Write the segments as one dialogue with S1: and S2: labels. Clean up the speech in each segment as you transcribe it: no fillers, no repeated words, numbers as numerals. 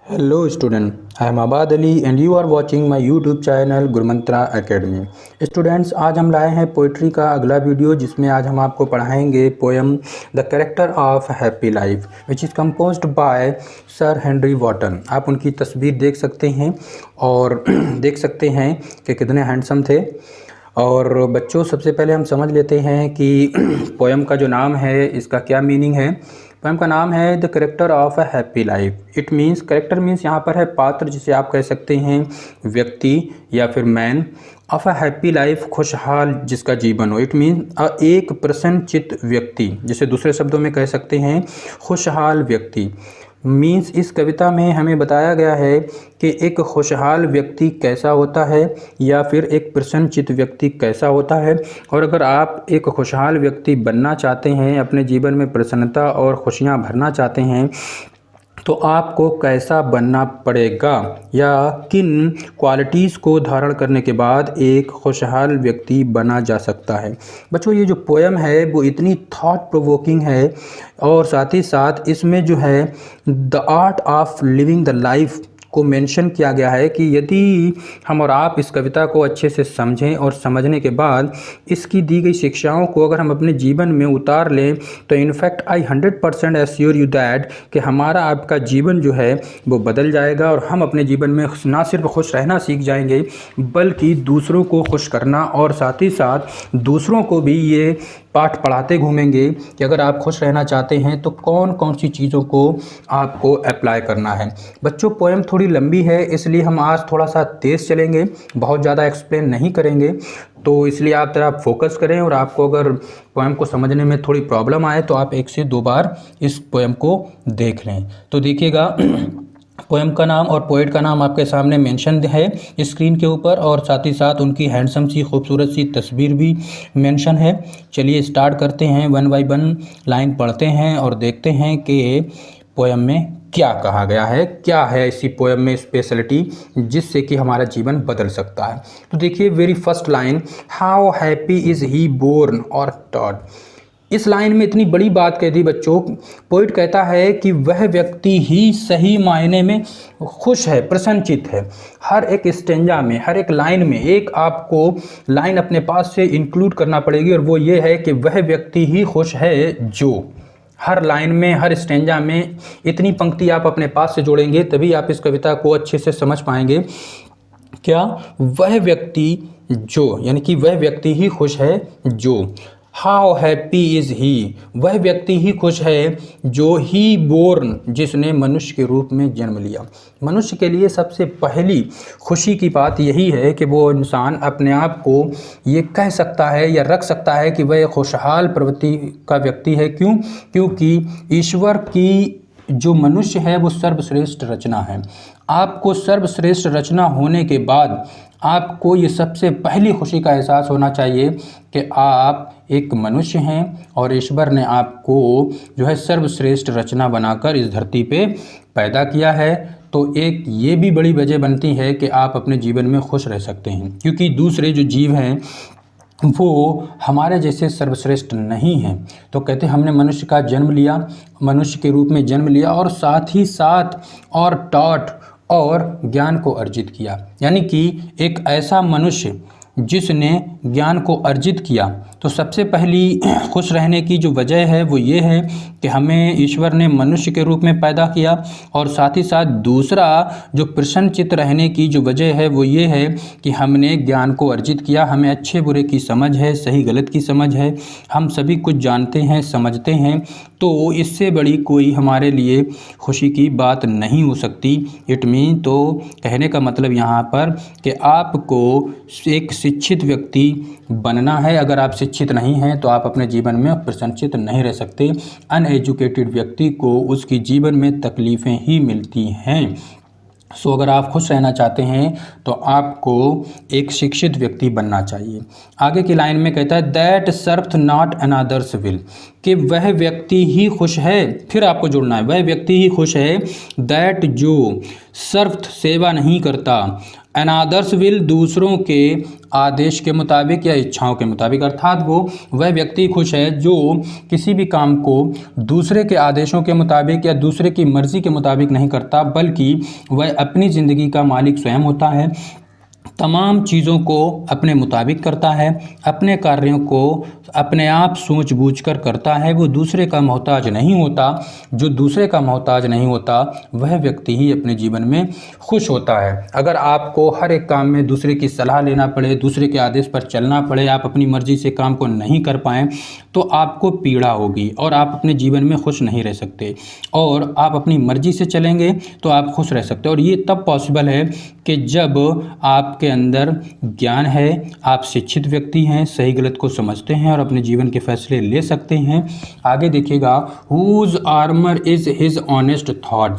S1: Hello student, I am Abad Ali and you are watching my YouTube channel Gurmantra academy. Students, आज हम लाए हैं poetry का अगला वीडियो जिसमें आज हम आपको पढ़ाएंगे poem the character of happy life which is composed by Sir Henry Wotton. आप उनकी तस्वीर देख सकते हैं और देख सकते हैं कि कितने हैंडसम थे। और बच्चों, सबसे पहले हम समझ लेते हैं कि पोएम का जो नाम है इसका क्या मीनिंग है। पोएम का नाम है the character of a happy life. It means, character means यहाँ पर है पात्र, जिसे आप कह सकते हैं व्यक्ति या फिर man. Of a happy life, खुशहाल जिसका जीवन हो। इट मीन्स एक प्रसन्नचित्त व्यक्ति, जिसे दूसरे शब्दों में कह सकते हैं खुशहाल व्यक्ति। मीन्स इस कविता में हमें बताया गया है कि एक खुशहाल व्यक्ति कैसा होता है या फिर एक प्रसन्नचित्त व्यक्ति कैसा होता है। और अगर आप एक खुशहाल व्यक्ति बनना चाहते हैं, अपने जीवन में प्रसन्नता और खुशियाँ भरना चाहते हैं, तो आपको कैसा बनना पड़ेगा या किन क्वालिटीज़ को धारण करने के बाद एक खुशहाल व्यक्ति बना जा सकता है। बच्चों, ये जो पोएम है वो इतनी थॉट प्रोवोकिंग है और साथ ही साथ इसमें जो है the art of living the life को मेंशन किया गया है कि यदि हम और आप इस कविता को अच्छे से समझें और समझने के बाद इसकी दी गई शिक्षाओं को अगर हम अपने जीवन में उतार लें, तो in fact I 100% assure you that कि हमारा आपका जीवन जो है वो बदल जाएगा और हम अपने जीवन में ना सिर्फ खुश रहना सीख जाएंगे बल्कि दूसरों को खुश करना, और साथ ही साथ दूसरों को भी ये पाठ पढ़ाते घूमेंगे कि अगर आप खुश रहना चाहते हैं तो कौन कौन सी चीज़ों को आपको अप्लाई करना है। बच्चों, पोएम थोड़ी लंबी है इसलिए हम आज थोड़ा सा तेज़ चलेंगे, बहुत ज़्यादा एक्सप्लेन नहीं करेंगे। तो इसलिए आप ज़रा फोकस करें, और आपको अगर पोएम को समझने में थोड़ी प्रॉब्लम आए तो आप 1 से 2 बार इस पोएम को देख लें। तो देखिएगा, पोएम का नाम और पोएट का नाम आपके सामने मेंशन है स्क्रीन के ऊपर, और साथ ही साथ उनकी हैंडसम सी खूबसूरत सी तस्वीर भी मेंशन है। चलिए स्टार्ट करते हैं, 1 बाय 1 लाइन पढ़ते हैं और देखते हैं कि पोएम में क्या कहा गया है, क्या है इसी पोएम में स्पेशलिटी जिससे कि हमारा जीवन बदल सकता है। तो देखिए, very first line, how happy is he born और टॉड। इस लाइन में इतनी बड़ी बात कह दी बच्चों। पोइट कहता है कि वह व्यक्ति ही सही मायने में खुश है, प्रसन्नचित्त है। हर एक स्टेंजा में, हर एक लाइन में एक आपको लाइन अपने पास से इंक्लूड करना पड़ेगी, और वो ये है कि वह व्यक्ति ही खुश है जो। हर लाइन में, हर स्टेंजा में इतनी पंक्ति आप अपने पास से जोड़ेंगे तभी आप इस कविता को अच्छे से समझ पाएंगे। क्या? वह व्यक्ति जो, यानी कि वह व्यक्ति ही खुश है जो। हाउ हैप्पी इज़ ही, वह व्यक्ति ही खुश है जो ही बोर्न, जिसने मनुष्य के रूप में जन्म लिया। मनुष्य के लिए सबसे पहली खुशी की बात यही है कि वो इंसान अपने आप को ये कह सकता है या रख सकता है कि वह एक खुशहाल प्रवृत्ति का व्यक्ति है। क्यों? क्योंकि ईश्वर की जो मनुष्य है वो सर्वश्रेष्ठ रचना है। आपको सर्वश्रेष्ठ रचना होने के बाद आपको ये सबसे पहली खुशी का एहसास होना चाहिए कि आप एक मनुष्य हैं और ईश्वर ने आपको जो है सर्वश्रेष्ठ रचना बनाकर इस धरती पे पैदा किया है। तो एक ये भी बड़ी वजह बनती है कि आप अपने जीवन में खुश रह सकते हैं, क्योंकि दूसरे जो जीव हैं वो हमारे जैसे सर्वश्रेष्ठ नहीं हैं। तो कहते हैं हमने मनुष्य का जन्म लिया, मनुष्य के रूप में जन्म लिया, और साथ ही साथ और टॉट, और ज्ञान को अर्जित किया। यानी कि एक ऐसा मनुष्य जिसने ज्ञान को अर्जित किया। तो सबसे पहली खुश रहने की जो वजह है वो ये है कि हमें ईश्वर ने मनुष्य के रूप में पैदा किया, और साथ ही साथ दूसरा जो प्रसन्नचित्त रहने की जो वजह है वो ये है कि हमने ज्ञान को अर्जित किया। हमें अच्छे बुरे की समझ है, सही गलत की समझ है, हम सभी कुछ जानते हैं, समझते हैं। तो इससे बड़ी कोई हमारे लिए खुशी की बात नहीं हो सकती। इट मीन, तो कहने का मतलब यहाँ पर कि आपको एक शिक्षित व्यक्ति बनना है। अगर आप शिक्षित नहीं हैं तो आप अपने जीवन में प्रसन्नचित्त नहीं रह सकते। अनएजुकेटेड व्यक्ति को उसकी जीवन में तकलीफ़ें ही मिलती हैं। सो अगर आप खुश रहना चाहते हैं तो आपको एक शिक्षित व्यक्ति बनना चाहिए। आगे की लाइन में कहता है दैट सर्व्थ नॉट अनदर्स विल, कि वह व्यक्ति ही खुश है। फिर आपको जुड़ना है, वह व्यक्ति ही खुश है दैट जो सर्व्थ सेवा नहीं करता, अनादर्स विल, दूसरों के आदेश के मुताबिक या इच्छाओं के मुताबिक, अर्थात वह व्यक्ति खुश है जो किसी भी काम को दूसरे के आदेशों के मुताबिक या दूसरे की मर्ज़ी के मुताबिक नहीं करता, बल्कि वह अपनी ज़िंदगी का मालिक स्वयं होता है, तमाम चीज़ों को अपने मुताबिक करता है, अपने कार्यों को अपने आप सूझबूझकर करता है, वो दूसरे का मोहताज नहीं होता। जो दूसरे का मोहताज नहीं होता वह व्यक्ति ही अपने जीवन में खुश होता है। अगर आपको हर एक काम में दूसरे की सलाह लेना पड़े, दूसरे के आदेश पर चलना पड़े, आप अपनी मर्ज़ी से काम को नहीं कर पाएँ, तो आपको पीड़ा होगी और आप अपने जीवन में खुश नहीं रह सकते। और आप अपनी मर्ज़ी से चलेंगे तो आप खुश रह सकते हैं, और ये तब पॉसिबल है कि जब आपके अंदर ज्ञान है, आप शिक्षित व्यक्ति हैं, सही गलत को समझते हैं और अपने जीवन के फैसले ले सकते हैं। आगे देखिएगा, whose armour is his honest thought.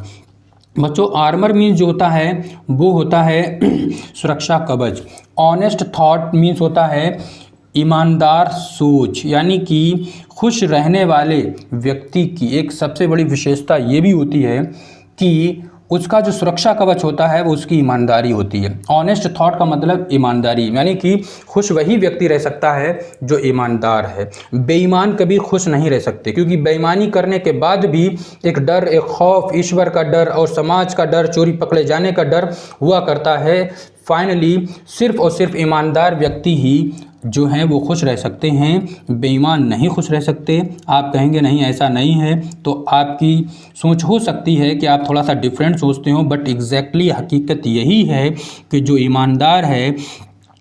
S1: बच्चों, आर्मर मीन्स जो होता है वो होता है सुरक्षा कवच। ऑनेस्ट थॉट मीन्स होता है ईमानदार सोच, यानी कि खुश रहने वाले व्यक्ति की एक सबसे बड़ी विशेषता ये भी होती है कि उसका जो सुरक्षा कवच होता है वो उसकी ईमानदारी होती है। ऑनेस्ट थॉट का मतलब ईमानदारी, यानी कि खुश वही व्यक्ति रह सकता है जो ईमानदार है। बेईमान कभी खुश नहीं रह सकते, क्योंकि बेईमानी करने के बाद भी एक डर, एक खौफ, ईश्वर का डर और समाज का डर, चोरी पकड़े जाने का डर हुआ करता है। फाइनली सिर्फ और सिर्फ ईमानदार व्यक्ति ही जो हैं वो खुश रह सकते हैं, बेईमान नहीं खुश रह सकते। आप कहेंगे नहीं ऐसा नहीं है, तो आपकी सोच हो सकती है कि आप थोड़ा सा डिफरेंट सोचते हो, बट एग्जैक्टली हकीकत यही है कि जो ईमानदार है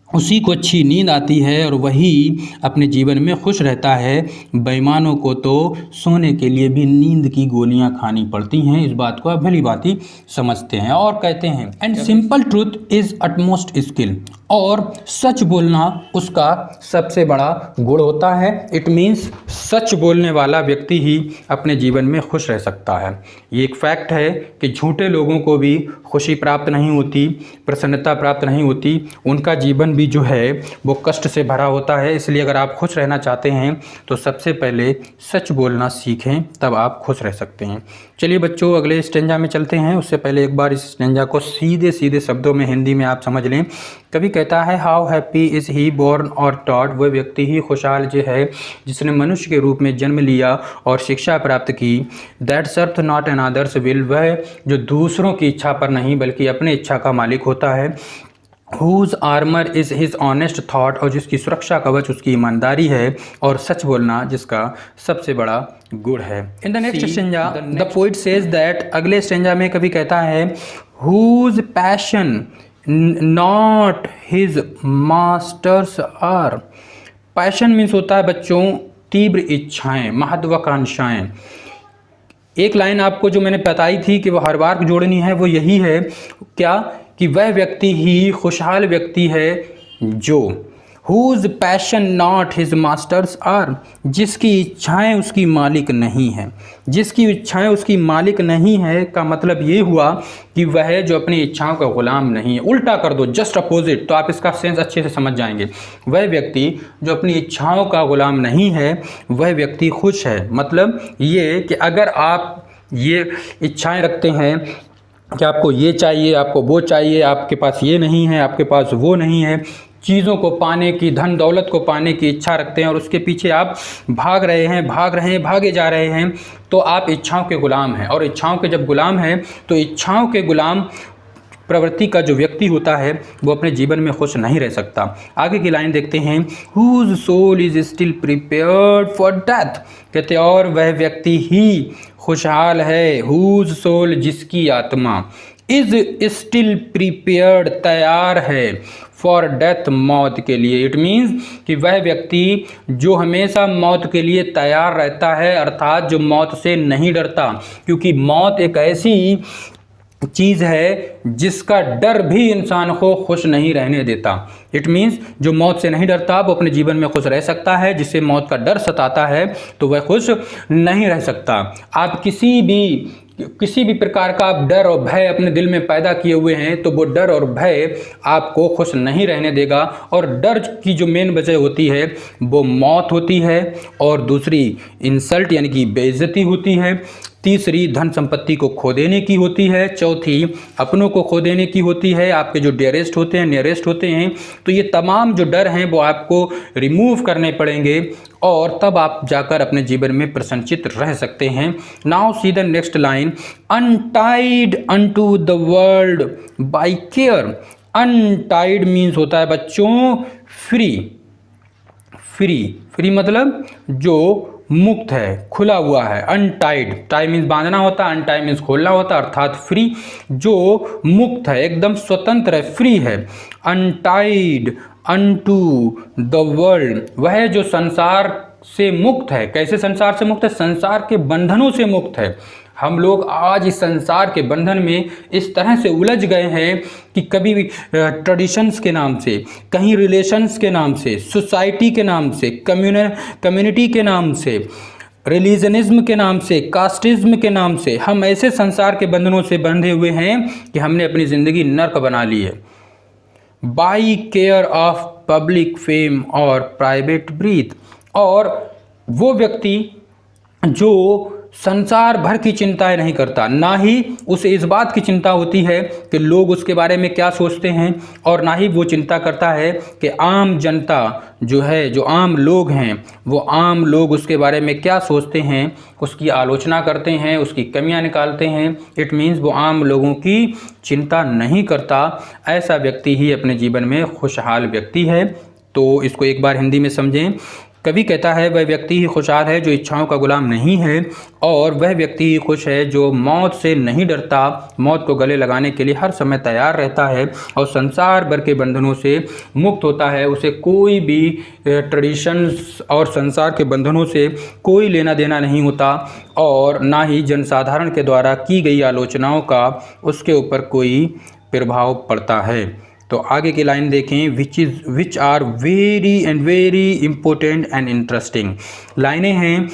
S1: उसी को अच्छी नींद आती है और वही अपने जीवन में खुश रहता है। बेईमानों को तो सोने के लिए भी नींद की गोलियां खानी पड़ती हैं, इस बात को आप भली भांति समझते हैं। और कहते हैं and simple truth is utmost skill, और सच बोलना उसका सबसे बड़ा गुण होता है। इट मीन्स सच बोलने वाला व्यक्ति ही अपने जीवन में खुश रह सकता है। ये एक फैक्ट है कि झूठे लोगों को भी खुशी प्राप्त नहीं होती, प्रसन्नता प्राप्त नहीं होती, उनका जीवन भी जो है वो कष्ट से भरा होता है। इसलिए अगर आप खुश रहना चाहते हैं तो सबसे पहले सच बोलना सीखें, तब आप खुश रह सकते हैं। चलिए बच्चों, अगले स्टेंजा में चलते हैं। उससे पहले एक बार इस स्टेंजा को सीधे सीधे शब्दों में हिंदी में आप समझ लें। कभी कहता है how happy is he born और टॉट, वह व्यक्ति ही खुशहाल जो है जिसने मनुष्य के रूप में जन्म लिया और शिक्षा प्राप्त की। दैट सर्थ नॉट एन अदर्स विल, वह जो दूसरों की इच्छा पर नहीं बल्कि अपने इच्छा का मालिक होता है। Whose armour is his honest thought, और जिसकी सुरक्षा कवच उसकी ईमानदारी है और सच बोलना जिसका सबसे बड़ा गुण है। In the next stanza the poet says that, अगले स्टेंजा में कभी कहता है whose passion not his masters are. Passion means होता है बच्चों तीव्र इच्छाएं, महत्वाकांक्षाएं। एक लाइन आपको जो मैंने बताई थी कि वो हर बार जोड़नी है, वो यही है क्या कि वह व्यक्ति ही खुशहाल व्यक्ति है जो whose passion not his masters are, जिसकी इच्छाएं उसकी मालिक नहीं है। जिसकी इच्छाएं उसकी मालिक नहीं है का मतलब ये हुआ कि वह जो अपनी इच्छाओं का गुलाम नहीं है। उल्टा कर दो, जस्ट अपोजिट, तो आप इसका सेंस अच्छे से समझ जाएंगे। वह व्यक्ति जो अपनी इच्छाओं का गुलाम नहीं है वह व्यक्ति खुश है। मतलब ये कि अगर आप ये इच्छाएं रखते हैं कि आपको ये चाहिए, आपको वो चाहिए, आपके पास ये नहीं है, आपके पास वो नहीं है, चीज़ों को पाने की, धन दौलत को पाने की इच्छा रखते हैं और उसके पीछे आप भागे जा रहे हैं, तो आप इच्छाओं के गुलाम हैं। और इच्छाओं के जब गुलाम हैं तो इच्छाओं के गुलाम प्रवृत्ति का जो व्यक्ति होता है वो अपने जीवन में खुश नहीं रह सकता। आगे की लाइन देखते हैं, whose soul is still prepared for death, कहते और वह व्यक्ति ही खुशहाल है। हुज सोल, जिसकी आत्मा, इज स्टिल प्रिपेयर्ड, तैयार है, फॉर डेथ, मौत के लिए। इट मीन्स कि वह व्यक्ति जो हमेशा मौत के लिए तैयार रहता है, अर्थात जो मौत से नहीं डरता, क्योंकि मौत एक ऐसी चीज़ है जिसका डर भी इंसान को खुश नहीं रहने देता। इट मीन्स जो मौत से नहीं डरता वो अपने जीवन में खुश रह सकता है, जिसे मौत का डर सताता है तो वह खुश नहीं रह सकता। आप किसी भी प्रकार का आप डर और भय अपने दिल में पैदा किए हुए हैं तो वो डर और भय आपको खुश नहीं रहने देगा। और डर की जो मेन वजह होती है वो मौत होती है, और दूसरी इंसल्ट यानी कि बेइज्जती होती है। तीसरी धन संपत्ति को खो देने की होती है, चौथी अपनों को खो देने की होती है, आपके जो डियरेस्ट होते हैं, नियरेस्ट होते हैं। तो ये तमाम जो डर हैं वो आपको रिमूव करने पड़ेंगे और तब आप जाकर अपने जीवन में प्रसन्नचित रह सकते हैं। Now see the next line, untied unto the world by care. Untied means होता है बच्चों फ्री। फ्री मतलब जो मुक्त है, खुला हुआ है। अनटाइड, टाई मीन्स बांधना होता है, अनटाई मीन्स खोलना होता है, अर्थात फ्री, जो मुक्त है, एकदम स्वतंत्र है, फ्री है। अनटाइड अनटू द वर्ल्ड, वह जो संसार से मुक्त है। कैसे संसार से मुक्त है? संसार के बंधनों से मुक्त है। हम लोग आज इस संसार के बंधन में इस तरह से उलझ गए हैं कि कभी भी ट्रेडिशंस के नाम से, कहीं रिलेशंस के नाम से, सोसाइटी के नाम से, कम्युनिटी के नाम से, रिलीजनिज्म के नाम से, कास्टिज्म के नाम से हम ऐसे संसार के बंधनों से बंधे हुए हैं कि हमने अपनी ज़िंदगी नर्क बना ली है। By care of public fame और प्राइवेट ब्रीथ, और वो व्यक्ति जो संसार भर की चिंताएं नहीं करता, ना ही उसे इस बात की चिंता होती है कि लोग उसके बारे में क्या सोचते हैं, और ना ही वो चिंता करता है कि आम जनता जो है, जो आम लोग हैं, वो आम लोग उसके बारे में क्या सोचते हैं, उसकी आलोचना करते हैं, उसकी कमियां निकालते हैं। इट मीन्स वो आम लोगों की चिंता नहीं करता। ऐसा व्यक्ति ही अपने जीवन में खुशहाल व्यक्ति है। तो इसको एक बार हिंदी में समझें। कवि कहता है वह व्यक्ति ही खुशहाल है जो इच्छाओं का गुलाम नहीं है, और वह व्यक्ति ही खुश है जो मौत से नहीं डरता, मौत को गले लगाने के लिए हर समय तैयार रहता है और संसार भर के बंधनों से मुक्त होता है। उसे कोई भी ट्रेडिशंस और संसार के बंधनों से कोई लेना देना नहीं होता, और ना ही जनसाधारण के द्वारा की गई आलोचनाओं का उसके ऊपर कोई प्रभाव पड़ता है। तो आगे की लाइन देखें, which are very important and interesting. लाइनें हैं,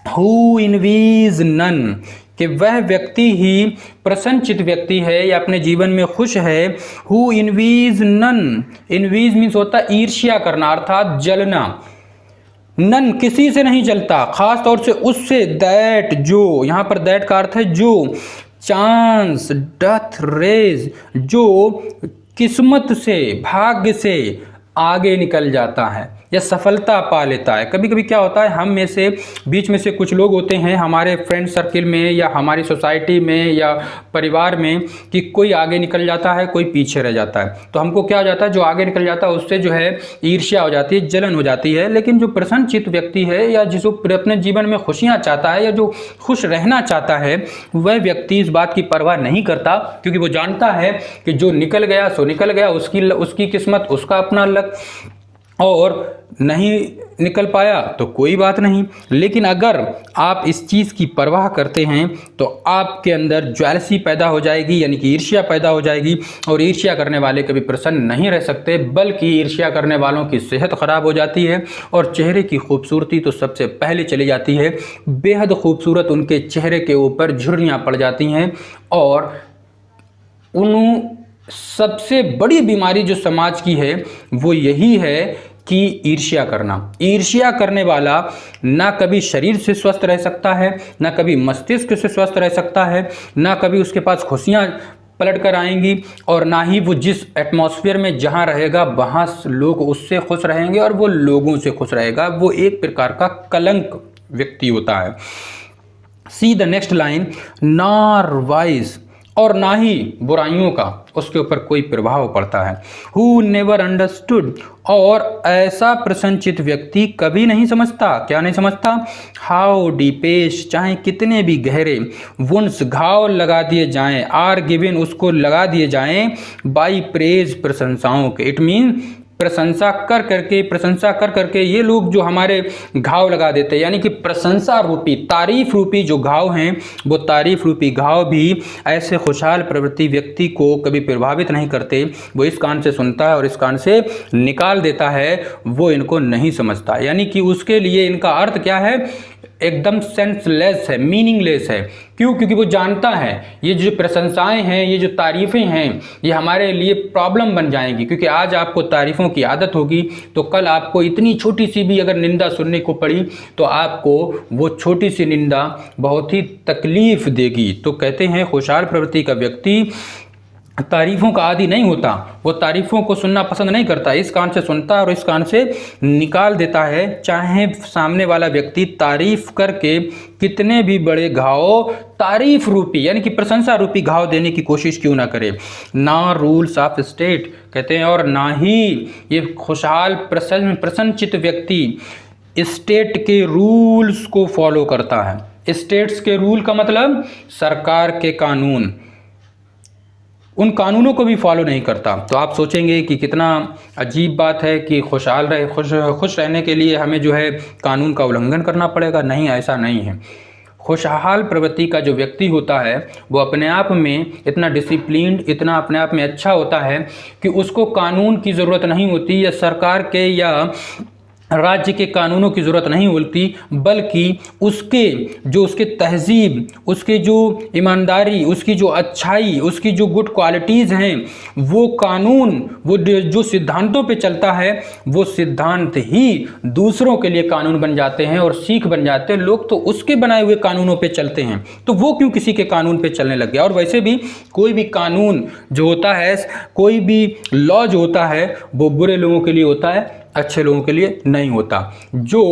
S1: हु इनवीज नन, कि वह व्यक्ति ही प्रसन्नचित व्यक्ति है या अपने जीवन में खुश है। हु इनवीज नन, इनवीज मीन्स होता है ईर्ष्या करना, अर्थात जलना। नन किसी से नहीं जलता, खास तौर से उससे, दैट जो, यहाँ पर दैट का अर्थ है जो, चांस डथ रेज, जो किस्मत से, भाग्य से आगे निकल जाता है या सफलता पा लेता है। कभी कभी क्या होता है, हम में से बीच में से कुछ लोग होते हैं हमारे फ्रेंड सर्किल में या हमारी सोसाइटी में या परिवार में, कि कोई आगे निकल जाता है, कोई पीछे रह जाता है। तो हमको क्या हो जाता है, जो आगे निकल जाता है उससे जो है ईर्ष्या हो जाती है, जलन हो जाती है। लेकिन जो प्रसन्नचित्त व्यक्ति है या जिसको अपने जीवन में खुशियाँ चाहता है या जो खुश रहना चाहता है, वह व्यक्ति इस बात की परवाह नहीं करता, क्योंकि वो जानता है कि जो निकल गया सो निकल गया, उसकी किस्मत, उसका अपना लक, और नहीं निकल पाया तो कोई बात नहीं। लेकिन अगर आप इस चीज़ की परवाह करते हैं तो आपके अंदर ज्वेलसी पैदा हो जाएगी, यानी कि ईर्ष्या पैदा हो जाएगी, और ईर्ष्या करने वाले कभी प्रसन्न नहीं रह सकते, बल्कि ईर्ष्या करने वालों की सेहत खराब हो जाती है और चेहरे की खूबसूरती तो सबसे पहले चली जाती है। बेहद खूबसूरत उनके चेहरे के ऊपर झुर्रियाँ पड़ जाती हैं, और सबसे बड़ी बीमारी जो समाज की है वो यही है कि ईर्ष्या करना। ईर्ष्या करने वाला ना कभी शरीर से स्वस्थ रह सकता है, ना कभी मस्तिष्क से स्वस्थ रह सकता है, ना कभी उसके पास खुशियाँ पलट कर आएंगी, और ना ही वो जिस एटमॉस्फेयर में जहाँ रहेगा वहाँ लोग उससे खुश रहेंगे और वो लोगों से खुश रहेगा। वो एक प्रकार का कलंक व्यक्ति होता है। See the next line, nor wise, और ना ही बुराइयों का उसके ऊपर कोई प्रभाव पड़ता है। हु नेवर अंडरस्टूड, और ऐसा प्रसन्नचित्त व्यक्ति कभी नहीं समझता, क्या नहीं समझता, हाउ डीपेस्ट, चाहे कितने भी गहरे वुंड्स, घाव लगा दिए जाएं, आर गिवन, उसको लगा दिए जाएं, बाई प्रेज, प्रशंसाओं के। इट मीन प्रशंसा कर करके ये लोग जो हमारे घाव लगा देते हैं, यानी कि प्रशंसा रूपी, तारीफ रूपी जो घाव हैं, वो तारीफ रूपी घाव भी ऐसे खुशहाल प्रवृत्ति व्यक्ति को कभी प्रभावित नहीं करते। वो इस कान से सुनता है और इस कान से निकाल देता है, वो इनको नहीं समझता। यानी कि उसके लिए इनका अर्थ क्या है, एकदम सेंसलेस है, मीनिंगलेस है। क्यों? क्योंकि वो जानता है ये जो प्रशंसाएं हैं, ये जो तारीफ़ें हैं, ये हमारे लिए प्रॉब्लम बन जाएंगी। क्योंकि आज आपको तारीफ़ों की आदत होगी तो कल आपको इतनी छोटी सी भी अगर निंदा सुनने को पड़ी तो आपको वो छोटी सी निंदा बहुत ही तकलीफ़ देगी। तो कहते हैं खुशहाल प्रवृत्ति का व्यक्ति तारीफ़ों का आदी नहीं होता, वो तारीफ़ों को सुनना पसंद नहीं करता। इस कान से सुनता है और इस कान से निकाल देता है। चाहे सामने वाला व्यक्ति तारीफ़ करके कितने भी बड़े घाव, तारीफ़ रूपी यानी कि प्रशंसा रूपी घाव देने की कोशिश क्यों ना करे। ना रूल्स ऑफ स्टेट कहते हैं, और ना ही ये खुशहाल प्रसन्नचित्त व्यक्ति स्टेट के रूल्स को फॉलो करता है। स्टेट्स के रूल का मतलब सरकार के कानून, उन कानूनों को भी फॉलो नहीं करता। तो आप सोचेंगे कि कितना अजीब बात है कि खुशहाल रहे, खुश रहने के लिए हमें जो है कानून का उल्लंघन करना पड़ेगा। नहीं, ऐसा नहीं है। खुशहाल प्रवृत्ति का जो व्यक्ति होता है वो अपने आप में इतना डिसिप्लिन्ड, इतना अपने आप में अच्छा होता है कि उसको कानून की ज़रूरत नहीं होती या सरकार के या राज्य के कानूनों की ज़रूरत नहीं होती, बल्कि उसके तहजीब, उसके जो ईमानदारी, उसकी जो अच्छाई, उसकी जो गुड क्वालिटीज़ हैं, वो कानून, वो जो सिद्धांतों पे चलता है, वो सिद्धांत ही दूसरों के लिए कानून बन जाते हैं और सीख बन जाते हैं। लोग तो उसके बनाए हुए कानूनों पे चलते हैं, तो वो क्यों किसी के कानून पे चलने लग गया। और वैसे भी कोई भी कानून जो होता है, कोई भी लॉ जो होता है, वो बुरे लोगों के लिए होता है, अच्छे लोगों के लिए नहीं होता। जो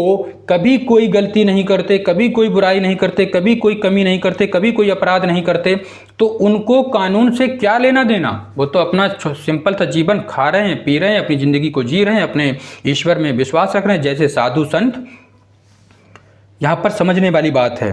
S1: कभी कोई गलती नहीं करते, कभी कोई बुराई नहीं करते, कभी कोई कमी नहीं करते, कभी कोई अपराध नहीं करते, तो उनको कानून से क्या लेना देना। वो तो अपना सिंपल सा जीवन खा रहे हैं, पी रहे हैं, अपनी ज़िंदगी को जी रहे हैं, अपने ईश्वर में विश्वास रख रहे हैं, जैसे साधु संत। यहाँ पर समझने वाली बात है।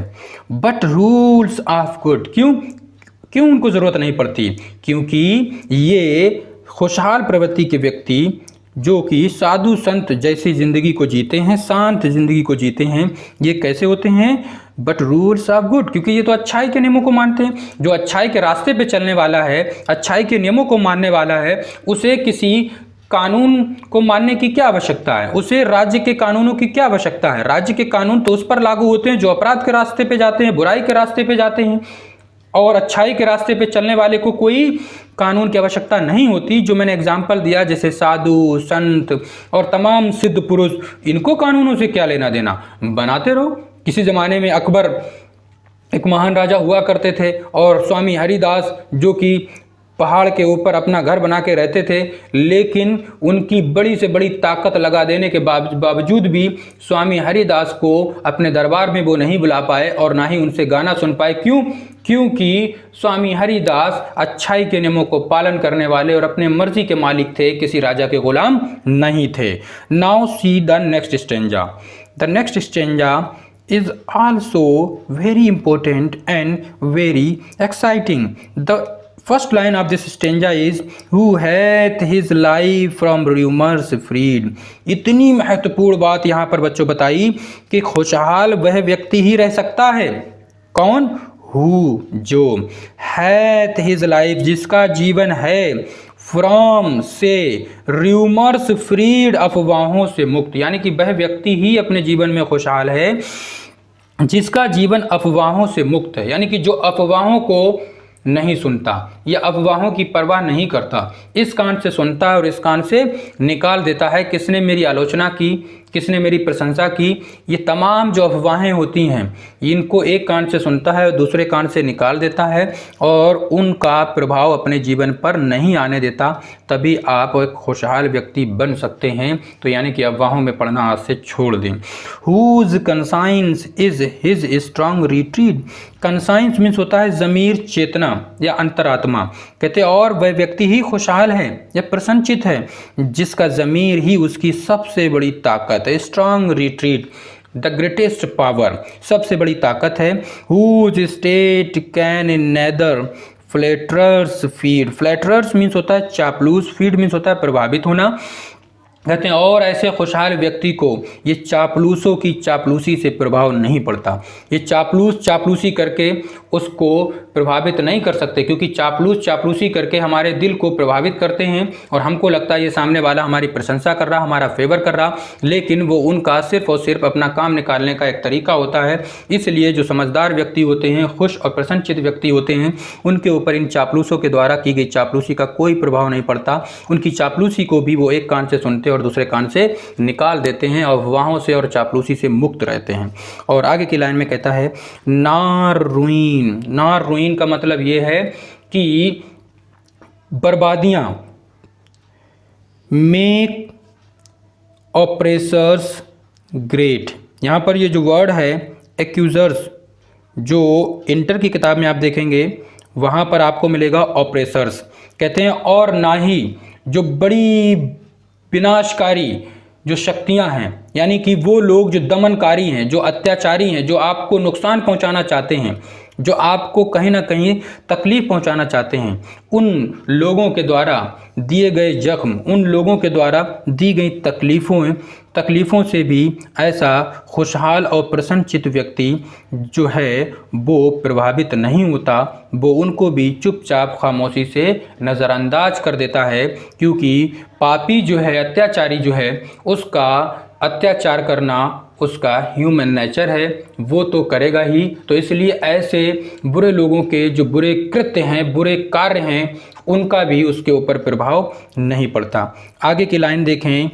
S1: बट रूल्स ऑफ गुड, क्यों उनको ज़रूरत नहीं पड़ती? क्योंकि ये खुशहाल प्रवृत्ति के व्यक्ति जो कि साधु संत जैसी ज़िंदगी को जीते हैं, शांत ज़िंदगी को जीते हैं, ये कैसे होते हैं? बट रूल्स ऑफ गुड, क्योंकि ये तो अच्छाई के नियमों को मानते हैं। जो अच्छाई के रास्ते पे चलने वाला है, अच्छाई के नियमों को मानने वाला है, उसे किसी कानून को मानने की क्या आवश्यकता है? उसे राज्य के कानूनों की क्या आवश्यकता है? राज्य के कानून तो उस पर लागू होते हैं जो अपराध के रास्ते पे जाते हैं, बुराई के रास्ते पे जाते हैं, और अच्छाई के रास्ते पे चलने वाले को कोई कानून की आवश्यकता नहीं होती। जो मैंने एग्जाम्पल दिया, जैसे साधु संत और तमाम सिद्ध पुरुष, इनको कानूनों से क्या लेना देना, बनाते रहो। किसी ज़माने में अकबर एक महान राजा हुआ करते थे, और स्वामी हरिदास जो कि पहाड़ के ऊपर अपना घर बना के रहते थे, लेकिन उनकी बड़ी से बड़ी ताकत लगा देने के बावजूद भी स्वामी हरिदास को अपने दरबार में वो नहीं बुला पाए और ना ही उनसे गाना सुन पाए। क्यों? क्योंकि स्वामी हरिदास अच्छाई के नियमों को पालन करने वाले और अपने मर्जी के मालिक थे, किसी राजा के गुलाम नहीं थे। Now see the next stanza. The next stanza is also very important and very exciting. The first line of this stanza is who hath his life from rumors freed. इतनी महत्वपूर्ण बात यहाँ पर बच्चों बताई कि खुशहाल वह व्यक्ति ही रह सकता है। कौन? हु, जो, hath his life, जिसका जीवन है, फ्रॉम से, र्यूमर्स फ्रीड, अफवाहों से मुक्त। यानी कि वह व्यक्ति ही अपने जीवन में खुशहाल है जिसका जीवन अफवाहों से मुक्त है। यानी कि जो अफवाहों को नहीं सुनता या अफवाहों की परवाह नहीं करता, इस कान से सुनता है और इस कान से निकाल देता है। किसने मेरी आलोचना की, किसने मेरी प्रशंसा की, ये तमाम जो अफवाहें होती हैं, इनको एक कान से सुनता है और दूसरे कान से निकाल देता है और उनका प्रभाव अपने जीवन पर नहीं आने देता। तभी आप एक खुशहाल व्यक्ति बन सकते हैं। तो यानी कि अफवाहों में पढ़ना आज से छोड़ दें। Whose conscience is his strong retreat. Conscience means होता है ज़मीर, चेतना या अंतरात्मा। कहते और वह व्यक्ति ही खुशहाल है या प्रसन्नचित है जिसका ज़मीर ही उसकी सबसे बड़ी ताकत है। Strong retreat, the greatest power, सबसे बड़ी ताकत है। Whose state can neither flatterers feed. Flatterers means होता है चापलूस, फीड मीन्स होता है प्रभावित होना। कहते हैं और ऐसे खुशहाल व्यक्ति को ये चापलूसों की चापलूसी से प्रभाव नहीं पड़ता। ये चापलूसी करके उसको प्रभावित नहीं कर सकते, क्योंकि चापलूसी करके हमारे दिल को प्रभावित करते हैं और हमको लगता है ये सामने वाला हमारी प्रशंसा कर रहा, हमारा फेवर कर रहा, लेकिन वो उनका सिर्फ और सिर्फ अपना काम निकालने का एक तरीका होता है। इसलिए जो समझदार व्यक्ति होते हैं, खुश और प्रसन्नचित्त व्यक्ति होते हैं, उनके ऊपर इन चापलूसों के द्वारा की गई चापलूसी का कोई प्रभाव नहीं पड़ता। उनकी चापलूसी को भी वो एक कान से सुनते और दूसरे कान से निकाल देते हैं और अफवाहों से और चापलूसी से मुक्त रहते हैं। और आगे की लाइन में कहता है नार रुइन का मतलब ये है कि बर्बादियां, मेक ऑपरेसर्स ग्रेट। यहाँ पर ये जो वर्ड है एक्यूजर्स, जो इंटर की किताब में आप देखेंगे वहाँ पर आपको मिलेगा ऑपरेसर्स कहते हैं, और ना ही जो बड़ी विनाशकारी जो शक्तियां हैं, यानी कि वो लोग जो दमनकारी हैं, जो अत्याचारी हैं, जो आपको नुकसान पहुंचाना चाहते हैं, जो आपको कहीं ना कहीं तकलीफ पहुंचाना चाहते हैं, उन लोगों के द्वारा दिए गए जख्म, उन लोगों के द्वारा दी गई तकलीफ़ों से भी ऐसा खुशहाल और प्रसन्नचित्त व्यक्ति जो है वो प्रभावित नहीं होता। वो उनको भी चुपचाप खामोशी से नज़रअंदाज कर देता है, क्योंकि पापी जो है, अत्याचारी जो है, उसका अत्याचार करना उसका ह्यूमन नेचर है, वो तो करेगा ही। तो इसलिए ऐसे बुरे लोगों के जो बुरे कृत्य हैं, बुरे कार्य हैं, उनका भी उसके ऊपर प्रभाव नहीं पड़ता। आगे की लाइन देखें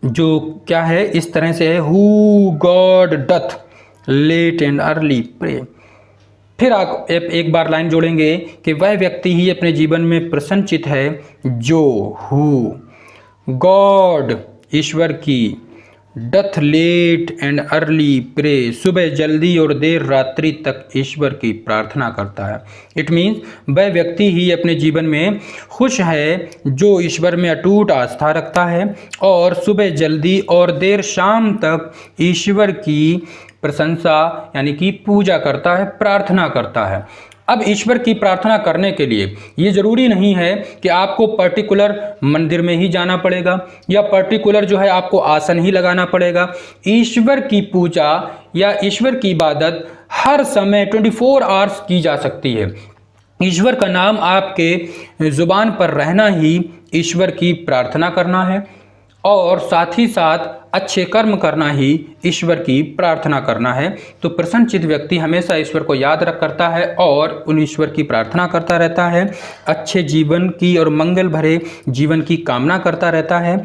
S1: जो क्या है, इस तरह से है, who God doth late and early pray. फिर आप एक बार लाइन जोड़ेंगे कि वह व्यक्ति ही अपने जीवन में प्रसन्नचित्त है जो हु गॉड ईश्वर की, doth late and early pray सुबह जल्दी और देर रात्रि तक ईश्वर की प्रार्थना करता है। इट मीन्स वह व्यक्ति ही अपने जीवन में खुश है जो ईश्वर में अटूट आस्था रखता है और सुबह जल्दी और देर शाम तक ईश्वर की प्रशंसा यानी कि पूजा करता है, प्रार्थना करता है। अब ईश्वर की प्रार्थना करने के लिए ये ज़रूरी नहीं है कि आपको पर्टिकुलर मंदिर में ही जाना पड़ेगा या पर्टिकुलर जो है आपको आसन ही लगाना पड़ेगा। ईश्वर की पूजा या ईश्वर की इबादत हर समय 24 आवर्स की जा सकती है। ईश्वर का नाम आपके ज़ुबान पर रहना ही ईश्वर की प्रार्थना करना है और साथ ही साथ अच्छे कर्म करना ही ईश्वर की प्रार्थना करना है। तो प्रसन्नचित्त व्यक्ति हमेशा ईश्वर को याद करता है और उन ईश्वर की प्रार्थना करता रहता है, अच्छे जीवन की और मंगल भरे जीवन की कामना करता रहता है।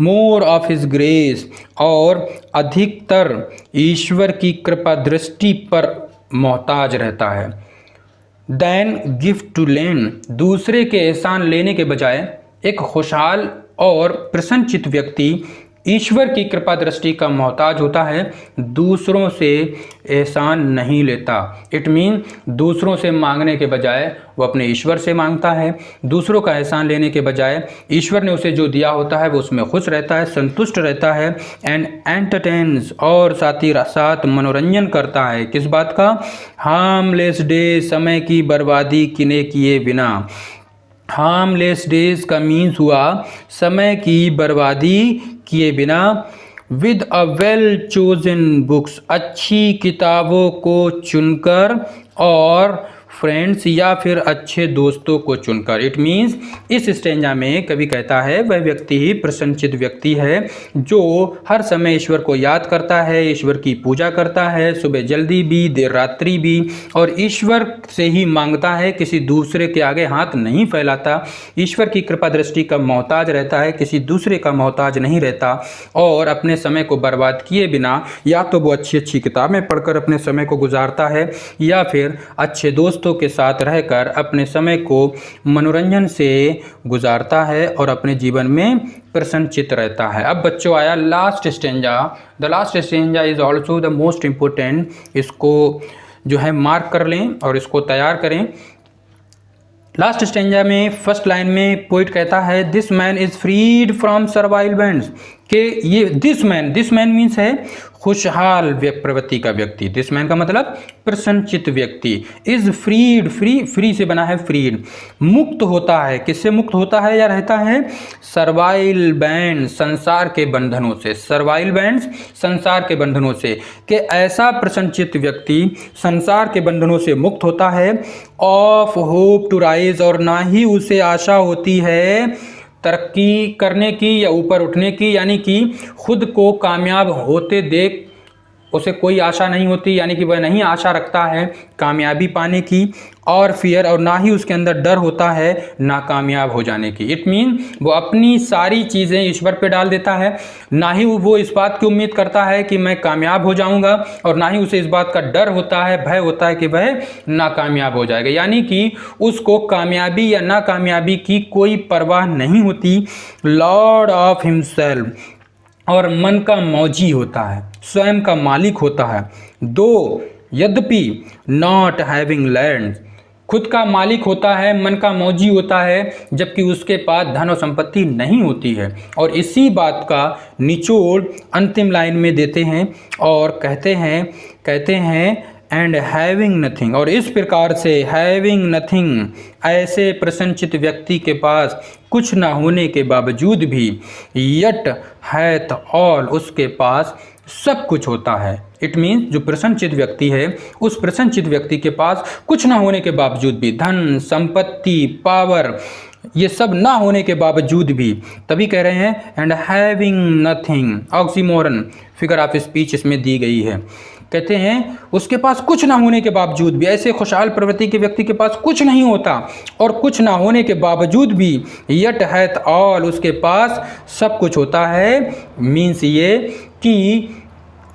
S1: मोर ऑफ हिज ग्रेस, और अधिकतर ईश्वर की कृपा दृष्टि पर मोहताज रहता है। देन गिफ्ट टू लेन, दूसरे के एहसान लेने के बजाय एक खुशहाल और प्रसन्नचित्त व्यक्ति ईश्वर की कृपा दृष्टि का मोहताज होता है, दूसरों से एहसान नहीं लेता। इट मीन दूसरों से मांगने के बजाय वो अपने ईश्वर से मांगता है। दूसरों का एहसान लेने के बजाय ईश्वर ने उसे जो दिया होता है वो उसमें खुश रहता है, संतुष्ट रहता है। एंड एंटरटेन्स, और साथ ही साथ मनोरंजन करता है। किस बात का? हार्मलेस डे, समय की बर्बादी किए बिना। हार्मलेस डेज का मीन्स हुआ समय की बर्बादी किए बिना। With a well chosen books, अच्छी किताबों को चुनकर, और फ्रेंड्स या फिर अच्छे दोस्तों को चुनकर। इट मीन्स इस स्टेंजा में कवि कहता है वह व्यक्ति ही प्रसन्नचित्त व्यक्ति है जो हर समय ईश्वर को याद करता है, ईश्वर की पूजा करता है, सुबह जल्दी भी देर रात्रि भी, और ईश्वर से ही मांगता है, किसी दूसरे के आगे हाथ नहीं फैलाता। ईश्वर की कृपा दृष्टि का मोहताज रहता है, किसी दूसरे का मोहताज नहीं रहता, और अपने समय को बर्बाद किए बिना या तो वो अच्छी अच्छी किताबें पढ़कर अपने समय को गुजारता है या फिर अच्छे दोस्तों के साथ रहकर अपने समय को मनोरंजन से गुजारता है और अपने जीवन में प्रसन्नचित्त रहता है। अब बच्चों आया last stanza. The last stanza is also the most important. इसको जो है मार्क कर लें और इसको तैयार करें। लास्ट स्टेंजा में फर्स्ट लाइन में पोइट कहता है this man is freed from servile bands. कि ये दिस मैन मीन्स है खुशहाल प्रवृत्ति का व्यक्ति। दिस मैन का मतलब प्रसन्नचित्त व्यक्ति। इज फ्रीड, फ्री से बना है फ्रीड, मुक्त होता है। किससे मुक्त होता है या रहता है? सर्वाइल बैंड, संसार के बंधनों से। सर्वाइल बैंड, संसार के बंधनों से। कि ऐसा प्रसन्नचित्त व्यक्ति संसार के बंधनों से मुक्त होता है। ऑफ होप टू राइज, और ना ही उसे आशा होती है तरक्की करने की या ऊपर उठने की, यानी कि खुद को कामयाब होते देख उसे कोई आशा नहीं होती, यानी कि वह नहीं आशा रखता है कामयाबी पाने की। और फियर, और ना ही उसके अंदर डर होता है नाकामयाब हो जाने की। इट मीन वो अपनी सारी चीज़ें ईश्वर पे डाल देता है। ना ही वो इस बात की उम्मीद करता है कि मैं कामयाब हो जाऊंगा, और ना ही उसे इस बात का डर होता है, भय होता है कि वह नाकामयाब हो जाएगा। यानी कि उसको कामयाबी या नाकामयाबी की कोई परवाह नहीं होती। लॉर्ड ऑफ हिमसेल्फ, और मन का मौजी होता है, स्वयं का मालिक होता है। दो यद्यपि नॉट हैविंग लैंड, खुद का मालिक होता है, मन का मौजी होता है, जबकि उसके पास धन और संपत्ति नहीं होती है। और इसी बात का निचोड़ अंतिम लाइन में देते हैं और कहते हैं एंड हैविंग नथिंग, और इस प्रकार से हैविंग नथिंग, ऐसे प्रसन्नचित्त व्यक्ति के पास कुछ ना होने के बावजूद भी यट हैथ ऑल, उसके पास सब कुछ होता है। इट मीन्स जो प्रसन्नचित्त व्यक्ति है, उस प्रसन्नचित्त व्यक्ति के पास कुछ ना होने के बावजूद भी, धन संपत्ति पावर ये सब ना होने के बावजूद भी, तभी कह रहे हैं and having nothing, oxymoron figure of speech इसमें दी गई है। कहते हैं उसके पास कुछ ना होने के बावजूद भी, ऐसे खुशहाल प्रवृत्ति के व्यक्ति के पास कुछ नहीं होता और कुछ ना होने के बावजूद भी यट हैथ ऑल, उसके पास सब कुछ होता है। मीन्स ये कि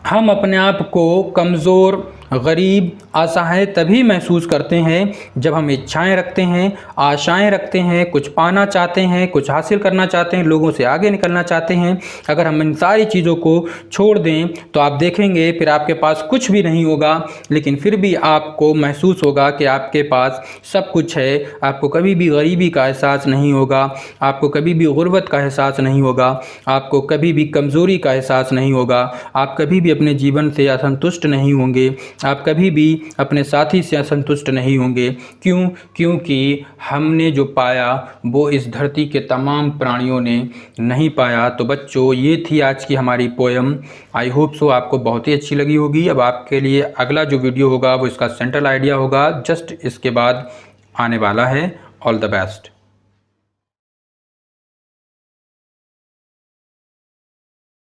S1: हम अपने आप को कमज़ोर, गरीब, असहाय तभी महसूस करते हैं जब हम इच्छाएं रखते हैं, आशाएं रखते हैं, कुछ पाना चाहते हैं, कुछ हासिल करना चाहते हैं, लोगों से आगे निकलना चाहते हैं। अगर हम इन सारी चीज़ों को छोड़ दें तो आप देखेंगे फिर आपके पास कुछ भी नहीं होगा, लेकिन फिर भी आपको महसूस होगा कि आपके पास सब कुछ है। आपको कभी भी गरीबी का एहसास नहीं होगा, आपको कभी भी गुर्बत का एहसास नहीं होगा, आपको कभी भी कमज़ोरी का एहसास नहीं होगा, आप कभी भी अपने जीवन से असंतुष्ट नहीं होंगे, आप कभी भी अपने साथी से असंतुष्ट नहीं होंगे। क्यों? क्योंकि हमने जो पाया वो इस धरती के तमाम प्राणियों ने नहीं पाया। तो बच्चों, ये थी आज की हमारी पोएम। आई होप सो आपको बहुत ही अच्छी लगी होगी। अब आपके लिए अगला जो वीडियो होगा वो इसका सेंट्रल आइडिया होगा, जस्ट इसके बाद आने वाला है। All the best.